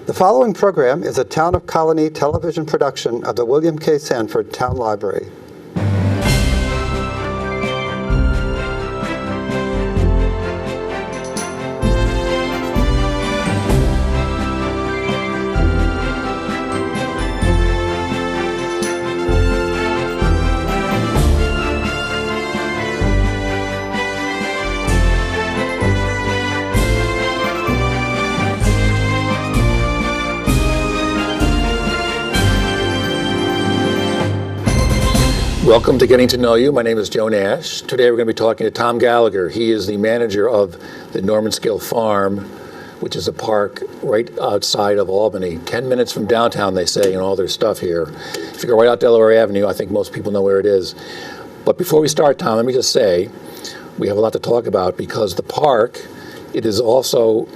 The following program is a Town of Colonie television production of the William K. Sanford Town Library. Welcome to Getting to Know You. My name is Joe Nash. Today we're going to be talking to Tom Gallagher. He is the manager of the Normanskill Farm, which is a park right outside of Albany, 10 minutes from downtown, they say, and all their stuff here. If you go right out Delaware Avenue, I think most people know where it is. But before we start, Tom, let me just say, we have a lot to talk about because the park, it is also,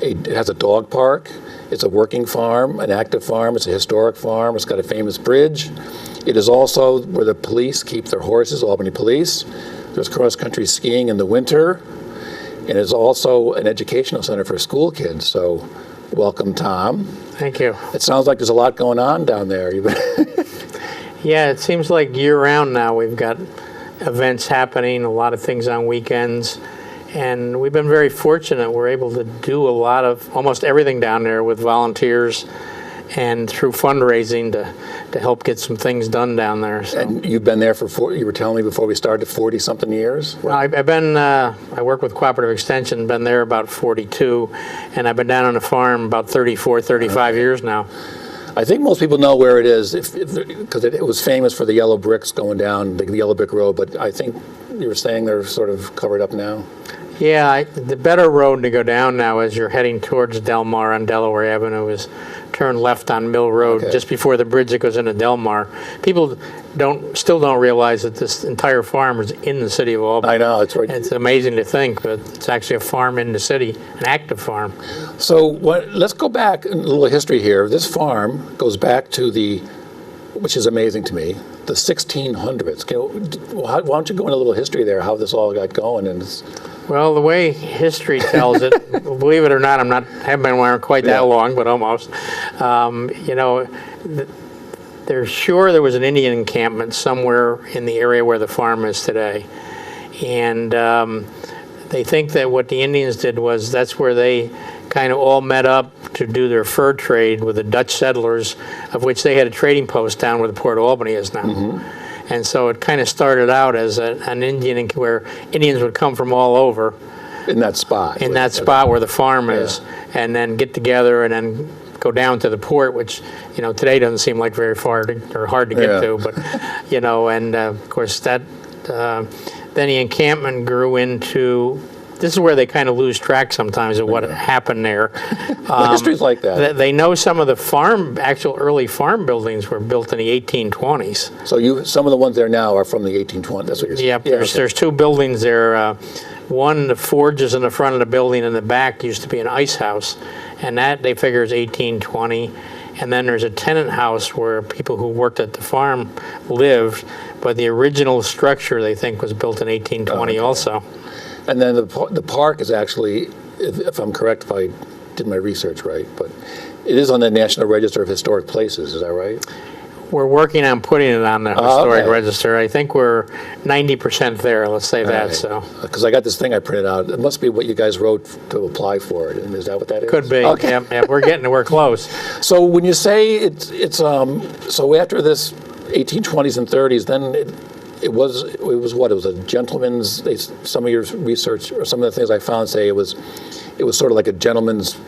it has a dog park, it's a working farm, an active farm, it's a historic farm, it's got a famous bridge. It is also where the police keep their horses, Albany Police. There's cross-country skiing in the winter. And it's also an educational center for school kids. So welcome, Tom. Thank you. It sounds like there's a lot going on down there. Yeah, it seems like year-round now we've got events happening, a lot of things on weekends. And we've been very fortunate. We're able to do a lot of, almost everything down there with volunteers and through fundraising to help get some things done down there. So. And you've been there for, you were telling me before we started, 40-something years? Well, I've been, I work with Cooperative Extension, been there about 42, and I've been down on the farm about 34, 35 years now. I think most people know where it is because it was famous for the yellow bricks going down the yellow brick road, but I think you were saying they're sort of covered up now. Yeah, the better road to go down now as you're heading towards Del Mar on Delaware Avenue is turn left on Mill Road, okay, just before the bridge that goes into Del Mar. People still don't realize that this entire farm is in the city of Albany. I know, it's right. It's amazing to think, but it's actually a farm in the city, an active farm. So let's go back a little history here. This farm goes back to which is amazing to me, the 1600s. Why don't you go into a little history there, how this all got going? Well, the way history tells it, believe it or not, haven't been around quite that long, but almost. You know, they're sure there was an Indian encampment somewhere in the area where the farm is today. And they think that what the Indians did was that's where they kind of all met up to do their fur trade with the Dutch settlers, of which they had a trading post down where the Port of Albany is now. Mm-hmm. And so it kind of started out as an Indian, where Indians would come from all over. In that spot. In that spot where the farm is, and then get together and then go down to the port, which, you know, today doesn't seem like very far or hard to get to, but, you know, and of course that, then the encampment grew into, this is where they kind of lose track sometimes of what happened there. The history's like that. They know some of the actual early farm buildings were built in the 1820s. So some of the ones there now are from the 1820s. That's what you're saying. Yep, there's two buildings there. One, the forges in the front of the building, in the back used to be an ice house, and that they figure is 1820. And then there's a tenant house where people who worked at the farm lived, but the original structure they think was built in 1820 also. And then the park is actually, if I'm correct, if I did my research right, but it is on the National Register of Historic Places, is that right? We're working on putting it on the historic register. I think we're 90% there, let's say that. Right. So, because I got this thing I printed out. It must be what you guys wrote to apply for it. And is that what that is? Could be. Okay. Yeah, we're close. So when you say it's so after this 1820s and 30s, then it was what? It was a gentleman's. Some of your research or some of the things I found say it was sort of like a gentleman's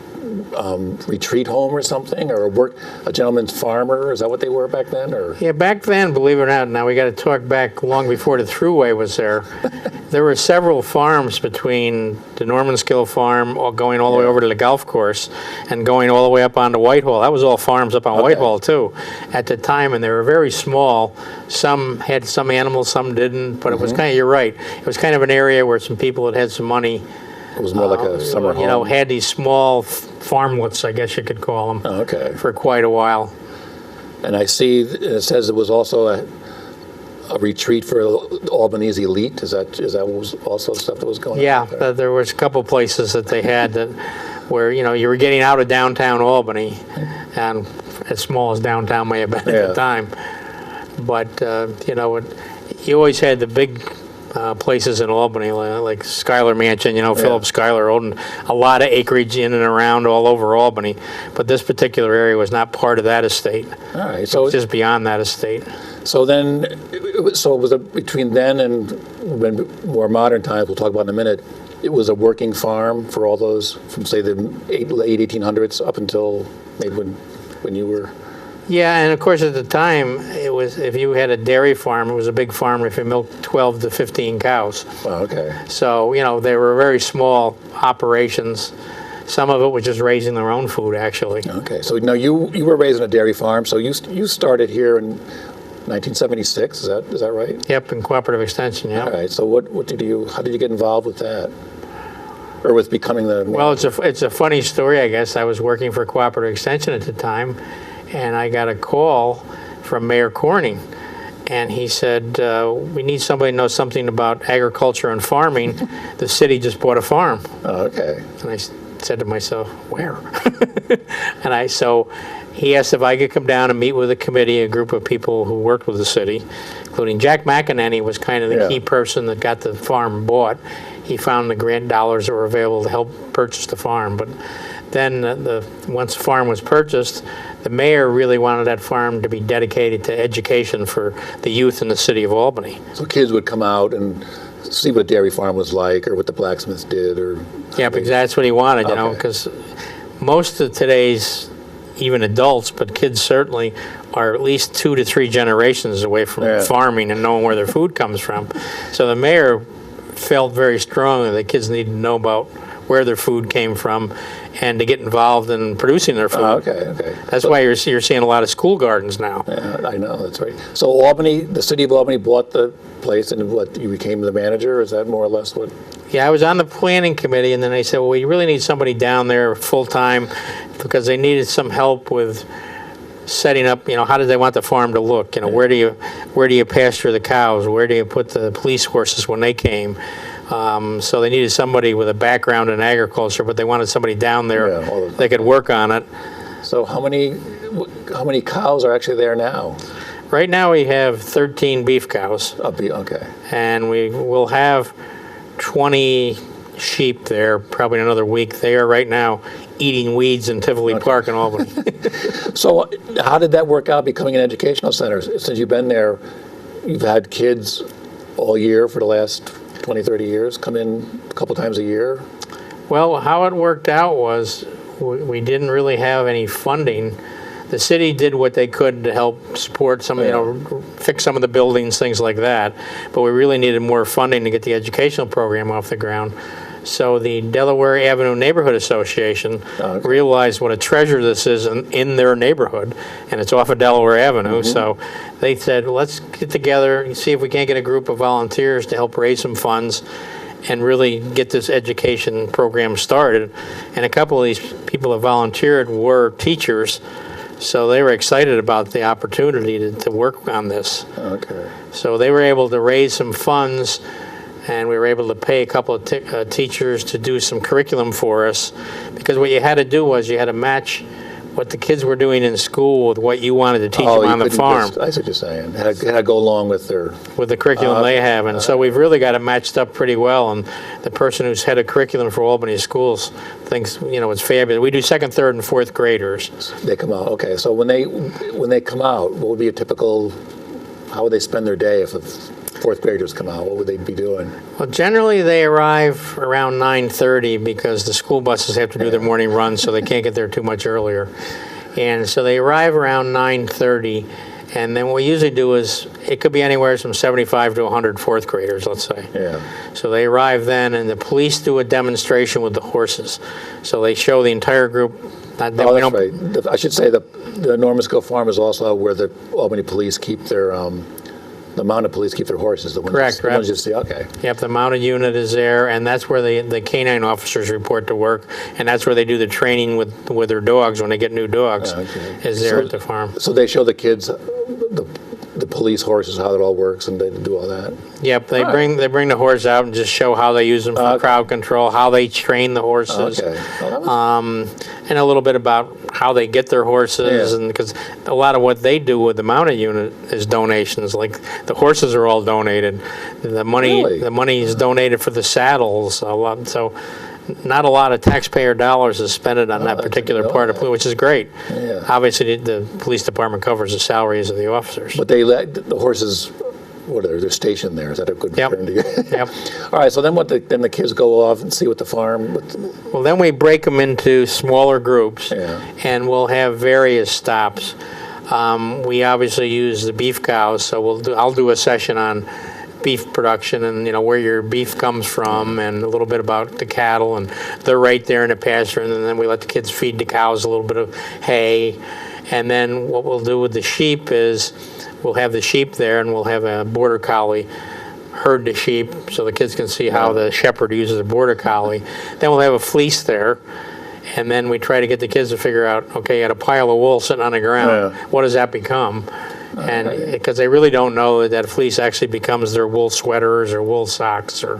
retreat home or something, or a gentleman's farmer. Is that what they were back then? Or yeah, back then, believe it or not. Now we got to talk back long before the thruway was there. There were several farms between the Normanskill Farm, going all the way over to the golf course, and going all the way up onto Whitehall. That was all farms up on Whitehall too, at the time, and they were very small. Some had some animals, some didn't. But it was kind of, you're right. It was kind of an area where some people that had some money. It was more like a summer home. You know, had these small farmlets, I guess you could call them. Oh, okay. For quite a while. And I see it says it was also a retreat for Albany's elite. Is that was also stuff that was going on? Yeah, there was a couple places that they had that where, you were getting out of downtown Albany, and as small as downtown may have been at the time. But, you always had the big places in Albany, like Schuyler Mansion, Philip Schuyler owned a lot of acreage in and around all over Albany. But this particular area was not part of that estate. All right. So just beyond that estate. So then, so it was between then and when more modern times, we'll talk about in a minute, it was a working farm for all those from, say, the late 1800s up until maybe when you were... Yeah, and of course at the time, it was, if you had a dairy farm, it was a big farm if you milked 12 to 15 cows. Oh, okay. So, they were very small operations. Some of it was just raising their own food, actually. Okay, so now you were raised on a dairy farm, so you started here in 1976, is that right? Yep, in cooperative extension, yeah. All right, so how did you get involved with that? Or with becoming the... Well, it's a funny story, I guess. I was working for cooperative extension at the time, and I got a call from Mayor Corning, and he said, we need somebody to know something about agriculture and farming. The city just bought a farm. Oh, okay. And I said to myself, where? So he asked if I could come down and meet with a committee, a group of people who worked with the city, including Jack McEnany was kind of the key person that got the farm bought. He found the grant dollars that were available to help purchase the farm. But then once the farm was purchased, the mayor really wanted that farm to be dedicated to education for the youth in the city of Albany. So kids would come out and see what a dairy farm was like, or what the blacksmiths did, or... Yeah, because that's what he wanted, because most of today's, even adults, but kids certainly, are at least 2 to 3 generations away from farming and knowing where their food comes from. So the mayor felt very strongly that kids needed to know about where their food came from and to get involved in producing their food. Oh, okay. That's why you're seeing a lot of school gardens now. Yeah, I know, that's right. So Albany, the city of Albany bought the place, and you became the manager? Is that more or less what? Yeah, I was on the planning committee, and then they said, well, we really need somebody down there full-time because they needed some help with setting up, how did they want the farm to look? Where do you pasture the cows? Where do you put the police horses when they came? So they needed somebody with a background in agriculture, but they wanted somebody down there that could work on it. So how many cows are actually there now? Right now we have 13 beef cows. Okay. And we will have 20 sheep there probably in another week. They are right now eating weeds in Tivoli Park in Albany. So how did that work out, becoming an educational center? Since you've been there, you've had kids all year for the last 20, 30 years come in a couple times a year? Well, how it worked out was we didn't really have any funding. The city did what they could to help support some, fix some of the buildings, things like that. But we really needed more funding to get the educational program off the ground. So the Delaware Avenue Neighborhood Association realized what a treasure this is in their neighborhood, and it's off of Delaware Avenue. So they said, let's get together and see if we can't get a group of volunteers to help raise some funds and really get this education program started. And a couple of these people that volunteered were teachers, so they were excited about the opportunity to work on this. Okay. So they were able to raise some funds, and we were able to pay a couple of teachers to do some curriculum for us, because what you had to do was you had to match what the kids were doing in school with what you wanted to teach them on the farm. I see what you're saying. Had to go along with the curriculum they have. And so we've really got it matched up pretty well. And the person who's head of curriculum for Albany schools thinks, it's fabulous. We do second, third, and fourth graders. They come out. Okay. So when they come out, what would be a typical, how would they spend their day if fourth graders come out? What would they be doing? Well, generally they arrive around 9:30 because the school buses have to do their morning run, so they can't get there too much earlier. And so they arrive around 9:30, and then what we usually do is, it could be anywhere from 75 to 100 fourth graders, let's say. Yeah. So they arrive then, and the police do a demonstration with the horses. So they show the entire group. That's right. I should say the Normanskill Farm is also where the Albany police keep their the mounted police keep their horses. The ones you see. Okay. Yep, the mounted unit is there, and that's where the canine officers report to work, and that's where they do the training with their dogs when they get new dogs. Is there at the farm. So they show the kids the police horses, how it all works, and they do all that? Yep, they bring the horse out and just show how they use them for crowd control, how they train the horses, Okay. Well, that was- and a little bit about how they get their horses, Yeah. and because a lot of what they do with the mounted unit is donations. Like the horses are all donated, the Really? money is donated for the saddles a lot. So not a lot of taxpayer dollars is spent on that that's particular good. part of which is great. Yeah. Obviously, the police department covers the salaries of the officers. But they let the horses, what are they? They're stationed there. Is that a good Yep. term to get? Yep. All right. So then then the kids go off and see what the farm. Well, then we break them into smaller groups, Yeah. and we'll have various stops. We obviously use the beef cows, so I'll do a session on beef production and where your beef comes from, and a little bit about the cattle, and they're right there in the pasture, and then we let the kids feed the cows a little bit of hay. And then what we'll do with the sheep is we'll have the sheep there, and we'll have a border collie herd the sheep so the kids can see how the shepherd uses a border collie. Then we'll have a fleece there, and then we try to get the kids to figure out, okay, you got a pile of wool sitting on the ground, Yeah. what does that become? And because they really don't know that fleece actually becomes their wool sweaters or wool socks or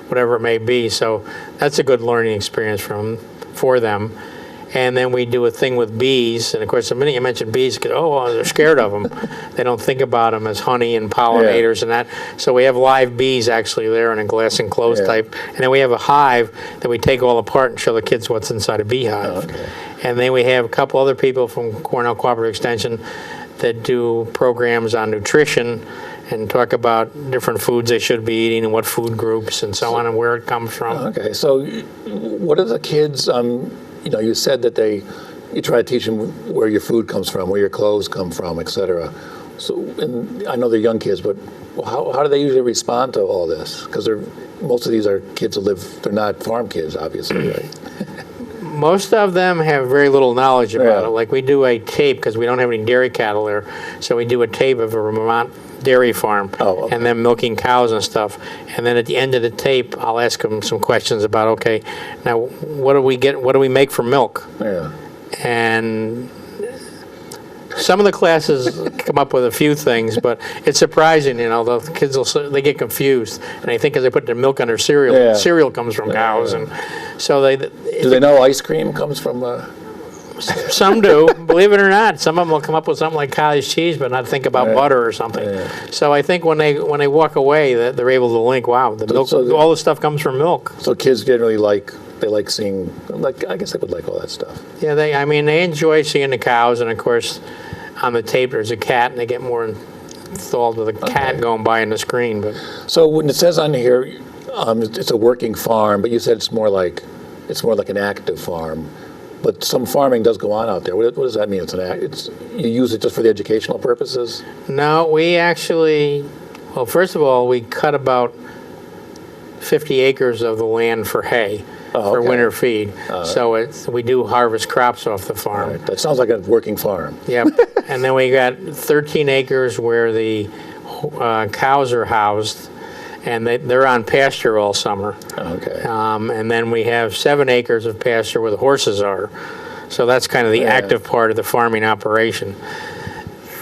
whatever it may be. So that's a good learning experience for them. And then we do a thing with bees. And of course, the minute you mention bees, they're scared of them. They don't think about them as honey and pollinators and that. So we have live bees actually there in a glass enclosed type. And then we have a hive that we take all apart and show the kids what's inside a beehive. Okay. And then we have a couple other people from Cornell Cooperative Extension that do programs on nutrition and talk about different foods they should be eating and what food groups and so on and where it comes from. Okay. So what are the kids? You said that you try to teach them where your food comes from, where your clothes come from, etc. So, and I know they're young kids, but how do they usually respond to all this? Because most of these are kids who they're not farm kids, obviously, right? Most of them have very little knowledge about Yeah. it. Like we do a tape because we don't have any dairy cattle there, so we do a tape of a Vermont dairy farm and them milking cows and stuff. And then at the end of the tape, I'll ask them some questions about, okay, now what do we make from milk? Yeah. And some of the classes come up with a few things, but it's surprising, the kids they get confused and they think because they put their milk on their cereal, Yeah. cereal comes from cows, and so Do they know ice cream comes from? some do, believe it or not. Some of them will come up with something like cottage cheese, but not think about butter or something. Yeah. So I think when they walk away, that they're able to link, wow, the milk, all the stuff comes from milk. So kids generally like seeing, I guess they would like all that stuff. Yeah, they enjoy seeing the cows, and of course, on the tape there's a cat, and they get more enthralled with a cat going by on the screen. But So when it says on here, it's a working farm, but you said it's more like an active farm. But some farming does go on out there. What does that mean? You use it just for the educational purposes? no, we actually, well, first of all, we cut about 50 acres of the land for hay. For okay. winter feed. So we do harvest crops off the farm. Right. That sounds like a working farm. Yep. And then we got 13 acres where the cows are housed, and they're on pasture all summer. Okay. And then we have 7 acres of pasture where the horses are. So that's kind of the active part of the farming operation.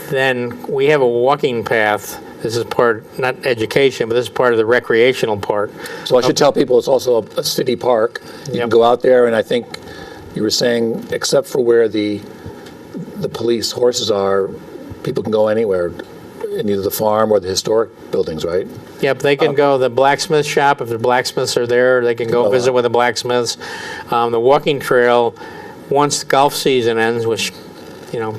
Then we have a walking path. This is part, not education, but this is part of the recreational part. So I should tell people it's also a city park. You can go out there, and I think you were saying, except for where the police horses are, people can go anywhere in either the farm or the historic buildings, right? Yep, they can go to the blacksmith shop. If the blacksmiths are there, they can go visit with the blacksmiths. The walking trail, once golf season ends, which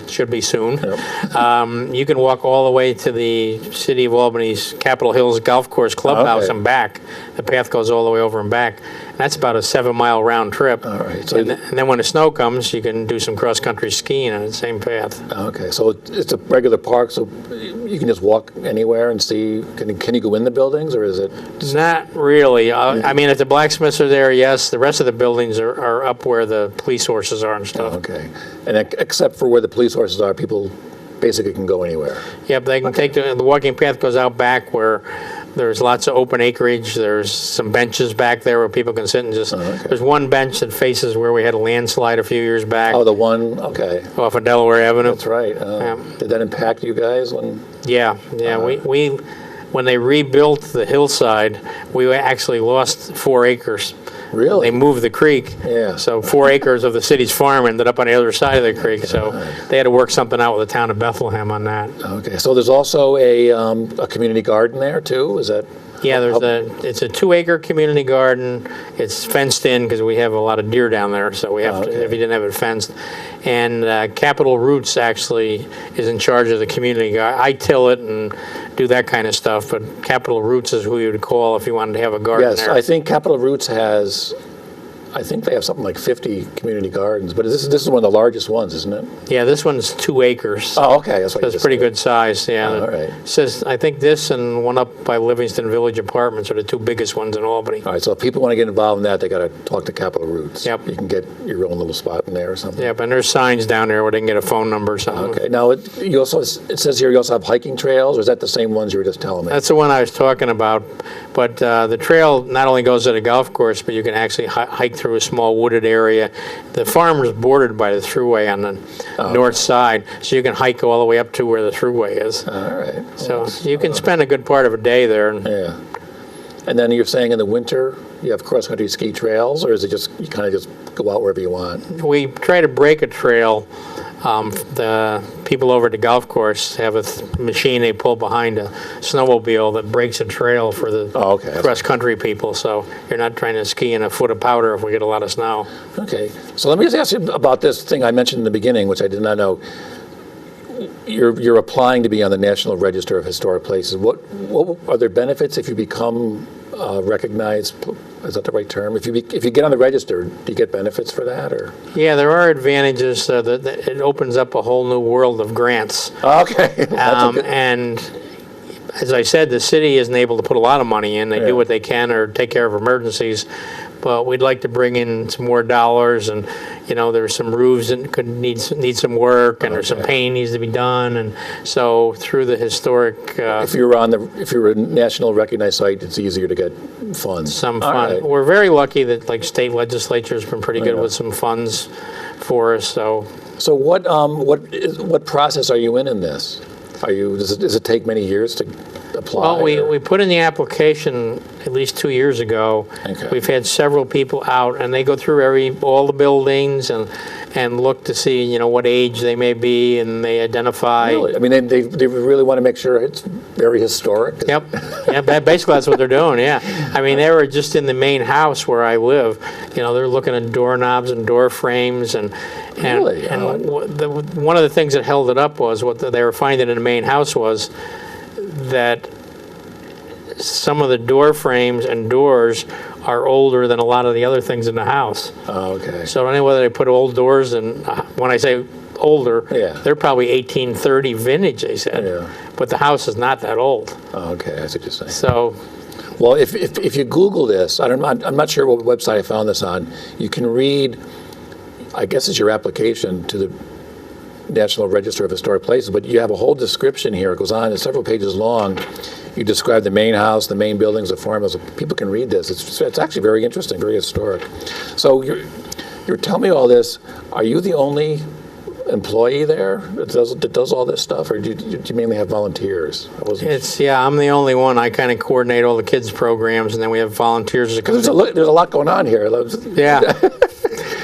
should be soon. Yep. You can walk all the way to the City of Albany's Capitol Hills Golf Course Clubhouse and back. The path goes all the way over and back. That's about a 7-mile round trip. All right. So and then when the snow comes, you can do some cross-country skiing on the same path. Okay, so it's a regular park, so you can just walk anywhere and see. Can you go in the buildings, or is it? Not really. I mean, if the blacksmiths are there, yes. The rest of the buildings are up where the police horses are and stuff. Okay, and except for where the police horses are, people basically can go anywhere. Yep, they can take the walking path goes out back where There's lots of open acreage. There's some benches back there where people can sit and just. There's one bench that faces where we had a landslide a few years back. Oh, the one, okay. Off of Delaware Avenue. That's right. Did that impact you guys when? Yeah. We when they rebuilt the hillside, we actually lost 4 acres. Really? They moved the creek. Yeah. So 4 acres of the city's farm ended up on the other side of the creek. So they had to work something out with the town of Bethlehem on that. Okay. So there's also a community garden there too? Is that? Yeah, it's a 2-acre community garden. It's fenced in because we have a lot of deer down there, so we have to, if you didn't have it fenced. And Capital Roots actually is in charge of the community garden. I till it and do that kind of stuff, but Capital Roots is who you would call if you wanted to have a garden there. Yes, I think Capital Roots has, I think they have something like 50 community gardens, but this is one of the largest ones, isn't it? Yeah, this one's 2 acres. Oh, okay. That's what That's pretty good size, yeah. All right. It says, I think this and one up by Livingston Village Apartments are the 2 biggest ones in Albany. All right, so if people want to get involved in that, they got to talk to Capital Roots. Yep. You can get your own little spot in there or something. Yep, and there's signs down there where they can get a phone number or something. Okay. Now, it says here you also have hiking trails, or is that the same ones you were just telling me? That's the one I was talking about. But the trail not only goes to the golf course, but you can actually hike through a small wooded area. The farm is bordered by the thruway on the north side, so you can hike all the way up to where the thruway is. All right. So you can spend a good part of a day there. Yeah. And then you're saying in the winter you have cross-country ski trails, or is it just you kind of just go out wherever you want? We try to break a trail. The people over at the golf course have a machine they pull behind a snowmobile that breaks a trail for the cross-country people. So you're not trying to ski in a foot of powder if we get a lot of snow. Okay. So let me just ask you about this thing I mentioned in the beginning, which I did not know. You're applying to be on the National Register of Historic Places. What are there benefits if you become recognized? Is that the right term? If you get on the register, do you get benefits for that, or? Yeah, there are advantages. That it opens up a whole new world of grants. Okay. And as I said, the city isn't able to put a lot of money in. They do what they can or take care of emergencies. But we'd like to bring in some more dollars, and there's some roofs that could need some work, and there's some painting needs to be done, and so through the historic. If you're a national recognized site, it's easier to get funds. Some fund. Right. We're very lucky that state legislature's been pretty good with some funds for us. So what process are you in this? Does it take many years to apply? Well, we put in the application at least 2 years ago. Okay. We've had several people out, and they go through all the buildings and look to see what age they may be, and they identify. Really? I mean, they really want to make sure it's very historic. Yep. Yeah. Basically, that's what they're doing. Yeah. I mean, they were just in the main house where I live. They're looking at doorknobs and door frames and. Really? And one of the things that held it up was what they were finding in the main house was that some of the door frames and doors are older than a lot of the other things in the house. Oh, okay. So I don't know whether they put old doors in. When I say older, they're probably 1830 vintage, they said. Yeah. But the house is not that old. Oh, okay, I see what you're saying. So. Well, if you Google this, I'm not sure what website I found this on, you can read, I guess it's your application to the National Register of Historic Places, but you have a whole description here. It goes on, it's several pages long. You describe the main house, the main buildings, the farmhouse. People can read this. It's actually very interesting, very historic. So you're telling me all this. Are you the only employee there that does all this stuff, or do you mainly have volunteers? I'm the only one. I kind of coordinate all the kids' programs, and then we have volunteers. There's a lot going on here. Yeah.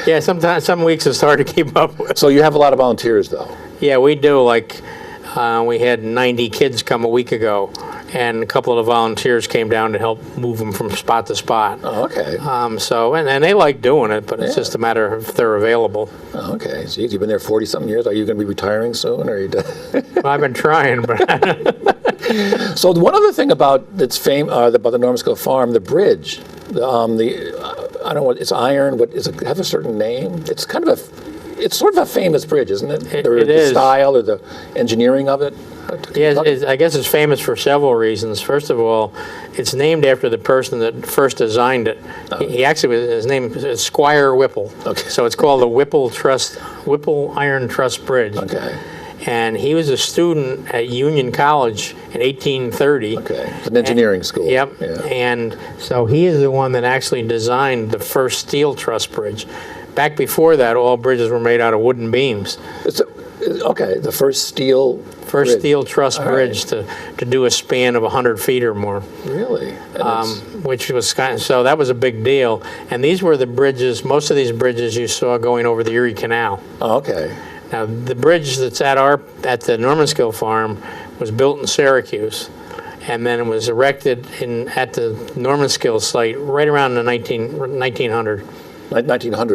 Yeah, sometimes some weeks it's hard to keep up with. So you have a lot of volunteers, though? Yeah, we do. We had 90 kids come a week ago, and a couple of the volunteers came down to help move them from spot to spot. Oh, okay. And they like doing it, but it's just a matter of if they're available. Oh, okay. So you've been there 40-something years. Are you going to be retiring soon, or are you done? Well, I've been trying, but. So one other thing about the Normanskill Farm, the bridge, I don't know what it's iron. What is it? Have a certain name? It's it's sort of a famous bridge, isn't it? It is. The style or the engineering of it. Yeah, I guess it's famous for several reasons. First of all, it's named after the person that first designed it. He actually his name is Squire Whipple. Okay. So it's called the Whipple Iron Truss Bridge. Okay. And he was a student at Union College in 1830. Okay, it's an engineering school. Yep. Yeah. And so he is the one that actually designed the first steel truss bridge. Back before that, all bridges were made out of wooden beams. Okay, the first steel First bridge. steel truss All bridge to do a span of 100 feet or more. Really? And it's- Which was so that was a big deal. And these were the bridges, most of these bridges you saw going over the Erie Canal. oh, okay. Now, the bridge that's at the Normanskill Farm was built in Syracuse, and then it was erected at the Normanskill site right around the 1900. 1900.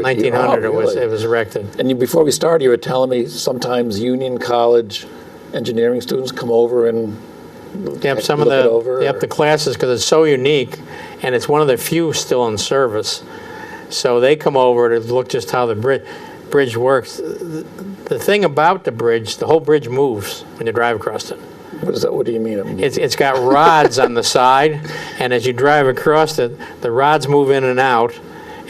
1900 Oh, really? it was erected. And before we started, you were telling me sometimes Union College engineering students come over and Yep, some of look it over, the classes, because it's so unique, and it's one of the few still in service. So they come over to look just how the bridge works. The thing about the bridge, the whole bridge moves when you drive across it. What is that? What do you mean? It's got rods on the side, and as you drive across it, the rods move in and out,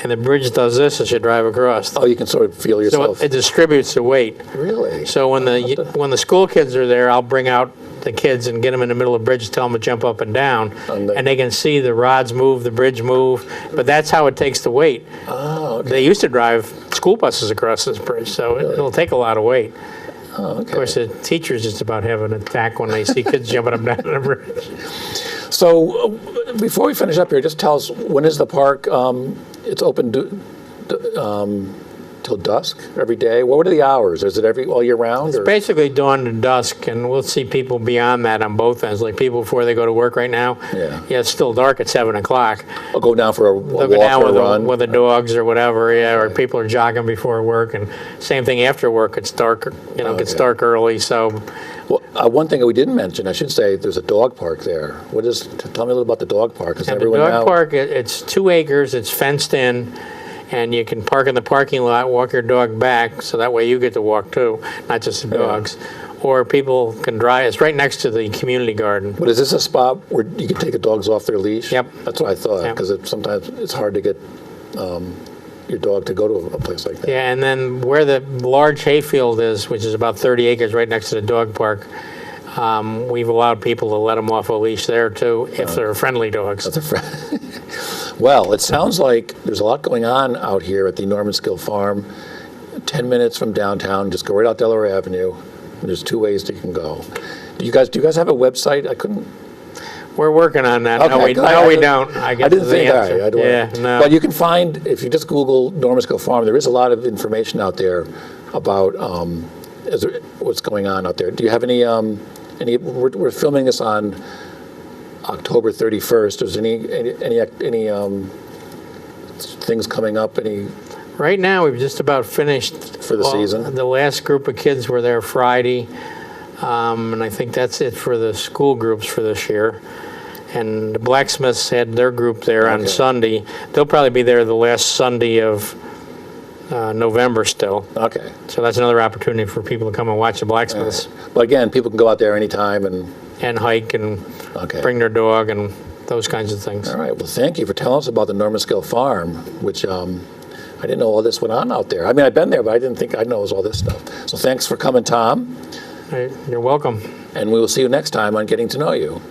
and the bridge does this as you drive across. Oh, you can sort of feel So yourself. it distributes the weight. Really? So when the school kids are there, I'll bring out the kids and get them in the middle of the bridge, tell them to jump up and down, and they can see the rods move, the bridge move. But that's how it takes the weight. Oh, okay. They used to drive school buses across this bridge, so it'll take a lot of weight. Oh, okay. Of course, the teachers just about have an attack when they see kids jumping up and down the bridge. So before we finish up here, just tell us, when is the park, it's open till dusk every day? What are the hours? Is it all year round? Or? Basically dawn to dusk, and we'll see people beyond that on both ends, like people before they go to work right now. Yeah. Yeah, it's still dark at 7 o'clock. I'll go down for a They'll walk go down or a run? with the dogs or whatever, yeah, or people are jogging before work, and same thing after work. It's dark, it gets dark early, so. Well, one thing that we didn't mention, I should say, there's a dog park there. Tell me a little about the dog park. And the dog park, it's 2 acres, it's fenced in, and you can park in the parking lot, walk your dog back, so that way you get to walk too, not just the dogs. Or people can drive, it's right next to the community garden. But is this a spot where you can take the dogs off their leash? Yep. That's what I thought, Yep. because sometimes it's hard to get your dog to go to a place like that. Yeah, and then where the large hayfield is, which is about 30 acres right next to the dog park, we've allowed people to let them off a leash there too, if they're friendly dogs. That's a friend. Well, it sounds like there's a lot going on out here at the Normanskill Farm. 10 minutes from downtown, just go right out Delaware Avenue. And there's 2 ways that you can go. Do you guys have a website? I couldn't. We're working on that. Okay, We don't. I didn't think. All right, I don't Yeah, wanna- no. But you can find, if you just Google Normanskill Farm, there is a lot of information out there about what's going on out there. Do you have any? We're filming this on October 31st. Is any things coming up? Any? Right now, we've just about finished. For the season? The last group of kids were there Friday, and I think that's it for the school groups for this year. And the blacksmiths had their group there on Okay. Sunday. They'll probably be there the last Sunday of November still. Okay. So that's another opportunity for people to come and watch the blacksmiths But again, people can go out there anytime and. and hike and Okay. bring their dog and those kinds of things. All right. Well, thank you for telling us about the Normanskill Farm, which I didn't know all this went on out there. I mean, I've been there, but I didn't think I'd know it was all this stuff. So thanks for coming, Tom, You're welcome. and we will see you next time on Getting to Know You.